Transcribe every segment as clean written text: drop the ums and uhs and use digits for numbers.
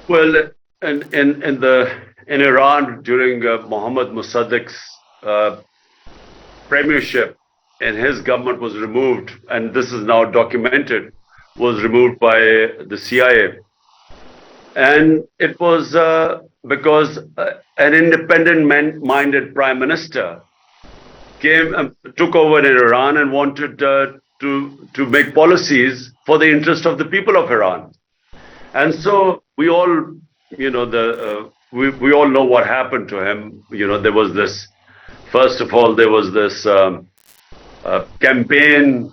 Well, in Iran during Mohammad Mossadegh's premiership, and his government was removed, and this is now documented, was removed by the CIA, and it was because an independent-minded prime minister came and took over in Iran and wanted to make policies for the interest of the people of Iran. And so we all, we all know what happened to him. There was this, first of all, there was this campaign,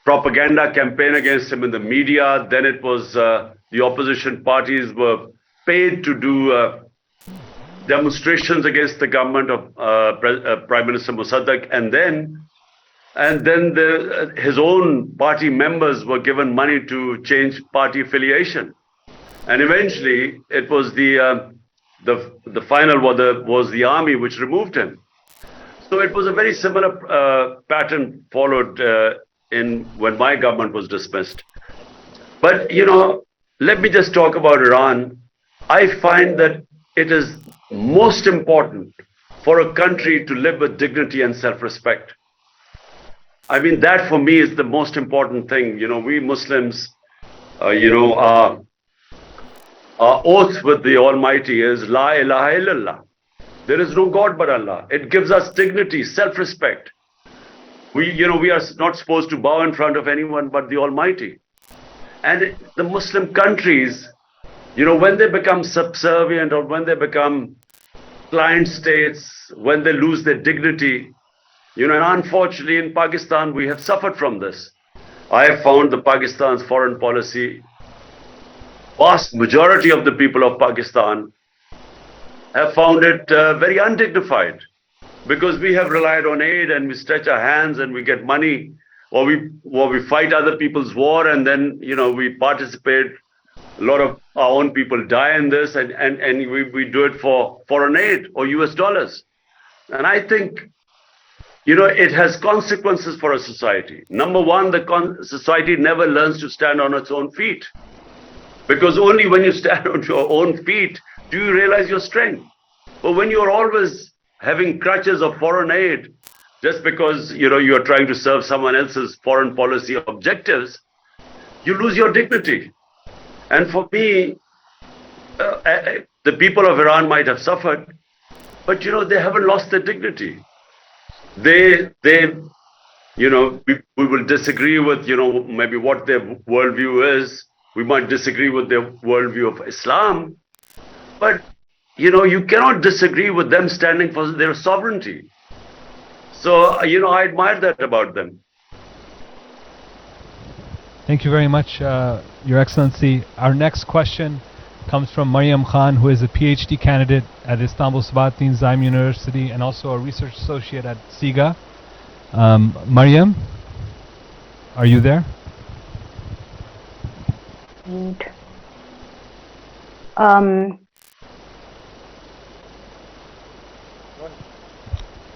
propaganda campaign against him in the media. Then it was the opposition parties were paid to do demonstrations against the government of Prime Minister Mossadegh, and then his own party members were given money to change party affiliation, and eventually it was the final was the army which removed him. So it was a very similar pattern followed when my government was dismissed. But let me just talk about Iran. I find that it is most important for a country to live with dignity and self-respect. I mean, that for me is the most important thing. We Muslims, our oath with the Almighty is La ilaha illallah. There is no God but Allah. It gives us dignity, self-respect. We are not supposed to bow in front of anyone but the Almighty. And the Muslim countries, when they become subservient or when they become client states, when they lose their dignity, and unfortunately in Pakistan we have suffered from this. I have found the Pakistan's foreign policy, vast majority of the people of Pakistan have found it very undignified, because we have relied on aid and we stretch our hands and we get money, or we fight other people's war, and then we participate. A lot of our own people die in this, and we do it for foreign aid or US dollars. And I think it has consequences for a society. Number one, the society never learns to stand on its own feet, because only when you stand on your own feet do you realize your strength. But when you're always having crutches of foreign aid, just because you are trying to serve someone else's foreign policy objectives, you lose your dignity. And for me, the people of Iran might have suffered, but they haven't lost their dignity. We will disagree with maybe what their worldview is. We might disagree with their worldview of Islam, but you cannot disagree with them standing for their sovereignty. So I admire that about them. Thank you very much, Your Excellency. Our next question comes from Maryam Khan, who is a PhD candidate at Istanbul Sabahattin Zaim University and also a research associate at SIGA. Maryam, are you there?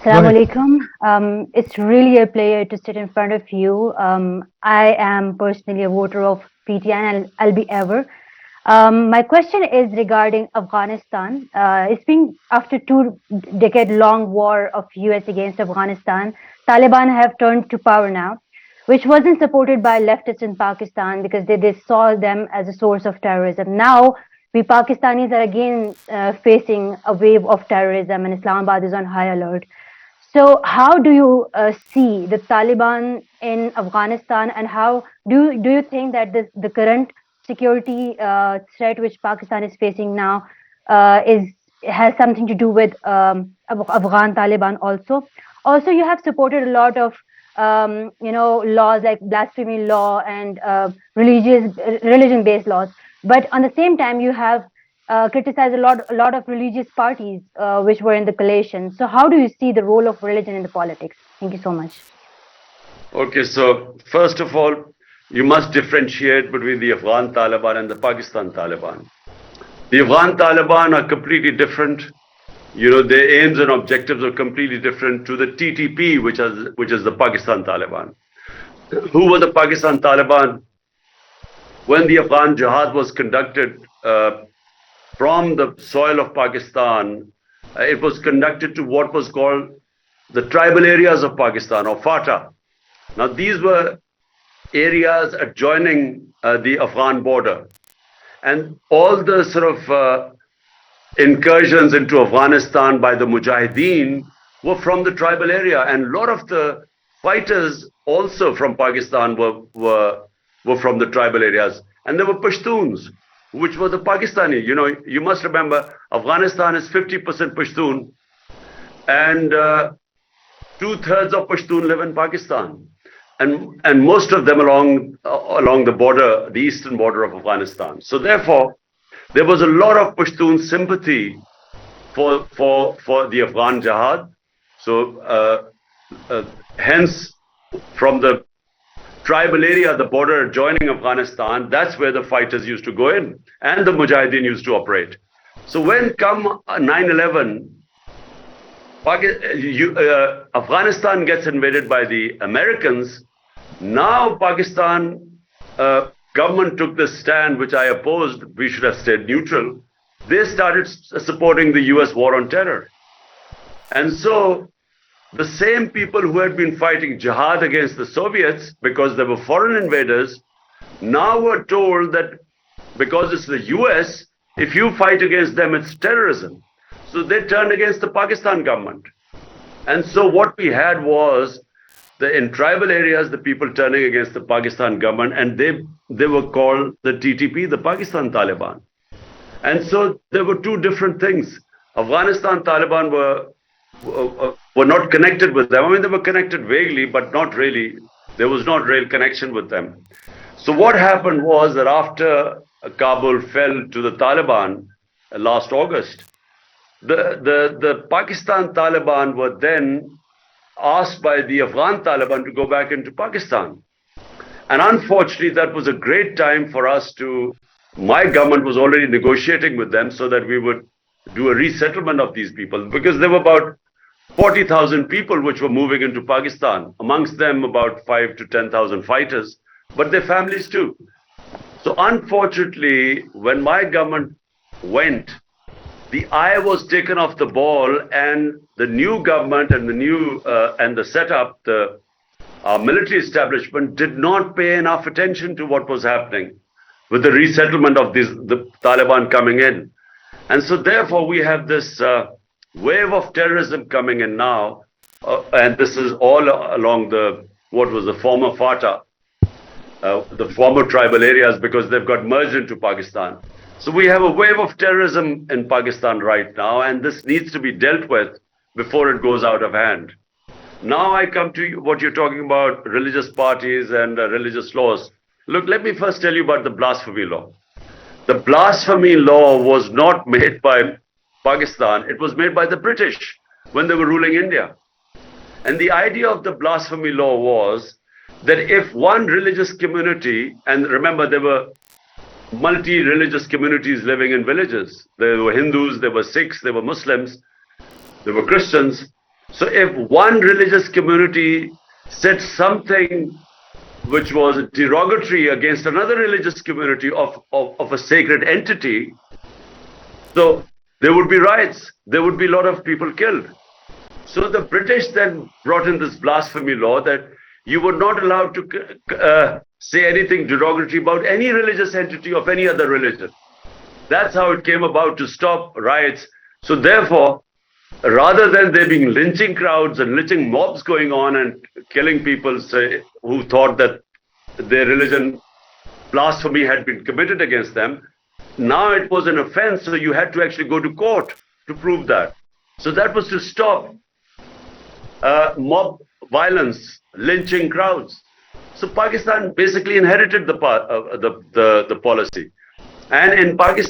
Assalamu alaikum. It's really a pleasure to sit in front of you. I am personally a voter of PTI and I'll be ever. My question is regarding Afghanistan. It's been after 2-decade-long war of US against Afghanistan. Taliban have turned to power now, which wasn't supported by leftists in Pakistan because they saw them as a source of terrorism. Now, we Pakistanis are again facing a wave of terrorism, and Islamabad is on high alert. So how do you see the Taliban in Afghanistan, and how do you think that the current security threat which Pakistan is facing now has something to do with Afghan Taliban also? Also, you have supported a lot of laws like blasphemy law and religion-based laws, but on the same time you have criticized a lot of religious parties which were in the coalition. So how do you see the role of religion in the politics? Thank you so much. Okay, so first of all, you must differentiate between the Afghan Taliban and the Pakistan Taliban. The Afghan Taliban are completely different. Their aims and objectives are completely different to the TTP, which is the Pakistan Taliban. Who were the Pakistan Taliban? when the Afghan jihad was conducted from the soil of Pakistan, it was conducted to what was called the tribal areas of Pakistan, or FATA. Now these were areas adjoining the Afghan border. And all the sort of incursions into Afghanistan by the Mujahideen were from the tribal area. And a lot of the fighters also from Pakistan were from the tribal areas. And there were Pashtuns, which were the Pakistani. You know, you must remember, Afghanistan is 50% Pashtun, and 2/3 of Pashtun live in Pakistan. And most of them along the border, the eastern border of Afghanistan. So therefore, there was a lot of Pashtun sympathy for the Afghan jihad. So hence, from the tribal area, the border adjoining Afghanistan, that's where the fighters used to go in, and the Mujahideen used to operate. So when come 9/11, Afghanistan gets invaded by the Americans. Now Pakistan government took this stand, which I opposed. We should have stayed neutral. They started supporting the US war on terror. And so the same people who had been fighting jihad against the Soviets because they were foreign invaders, now were told that because it's the US, if you fight against them, it's terrorism. So they turned against the Pakistan government. And so what we had was, in tribal areas, the people turning against the Pakistan government, and they were called the TTP, the Pakistan Taliban. And so there were two different things. Afghanistan Taliban were not connected with them. I mean, they were connected vaguely, but not really. There was not real connection with them. So what happened was that after Kabul fell to the Taliban last August, the Pakistan Taliban were then asked by the Afghan Taliban to go back into Pakistan. And unfortunately, that was a great time for us my government was already negotiating with them so that we would do a resettlement of these people, because there were about 40,000 people which were moving into Pakistan, amongst them about 5,000 to 10,000 fighters, but their families too. So unfortunately, when my government went, the eye was taken off the ball, and the new government and the setup, our military establishment did not pay enough attention to what was happening with the resettlement of the Taliban coming in. And so therefore we have this wave of terrorism coming in now, and this is all along what was the former FATA, the former tribal areas, because they've got merged into Pakistan. So we have a wave of terrorism in Pakistan right now, and this needs to be dealt with before it goes out of hand. Now I come to what you're talking about, religious parties and religious laws. Look, let me first tell you about the blasphemy law. The blasphemy law was not made by Pakistan, it was made by the British when they were ruling India. And the idea of the blasphemy law was that if one religious community, and remember there were multi-religious communities living in villages. There were Hindus, there were Sikhs, there were Muslims, there were Christians. So if one religious community said something which was derogatory against another religious community of a sacred entity, so there would be riots, there would be a lot of people killed. So the British then brought in this blasphemy law that you were not allowed to say anything derogatory about any religious entity of any other religion. That's how it came about, to stop riots. So therefore, rather than there being lynching crowds and lynching mobs going on and killing people who thought that their religion blasphemy had been committed against them, now it was an offense, so you had to actually go to court to prove that. So that was to stop mob violence, lynching crowds. So Pakistan basically inherited the policy. And in Pakistan,